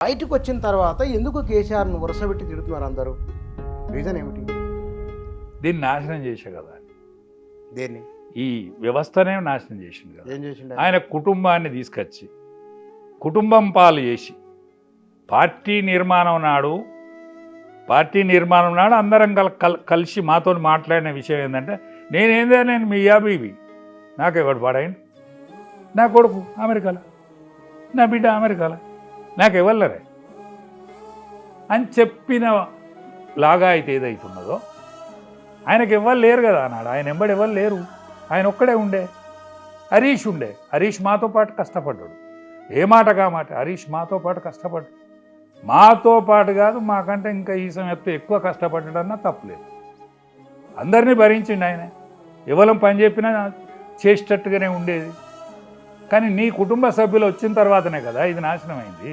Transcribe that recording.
బయటకు వచ్చిన తర్వాత ఎందుకు కేసీఆర్ను వరుసపెట్టి తిడుతున్నారు అందరూ? రీజన్ ఏమిటి? దీన్ని నాశనం చేసే కదా, దేన్ని? ఈ వ్యవస్థనే నాశనం చేసింది కదా. ఏం చేసిండు ఆయన కుటుంబాన్ని తీసుకొచ్చి కుటుంబం పాలు చేసి పార్టీ నిర్మాణం నాడు అందరం కలిసి మాతో మాట్లాడిన విషయం ఏంటంటే, నేను మియా బీబీ, నాకు ఎవడు పాడాయను, నా కొడుకు అమెరికాలో, నా బిడ్డ అమెరికాలో, నాకు ఎవరు అని చెప్పిన లాగా అయితే ఏదైతున్నదో, ఆయనకు ఎవరు లేరు కదా అన్నాడు. ఆయన ఎంబడి ఎవరు లేరు, ఆయన ఒక్కడే ఉండే. హరీష్ ఉండే, హరీష్ మాతో పాటు కష్టపడ్డాడు. ఏ మాట కా మాట, హరీష్ మాతో పాటు కష్టపడ్డాడు. మాతో పాటు కాదు, మాకంటే ఇంకా ఈ సమయంలో ఎక్కువ కష్టపడ్డాడన్నా తప్పులేదు. అందరినీ భరించిండు ఆయన. ఎవరం పని చెప్పినా చేసేటట్టుగానే ఉండేది. కానీ నీ కుటుంబ సభ్యులు వచ్చిన తర్వాతనే కదా ఇది నాశనం అయింది.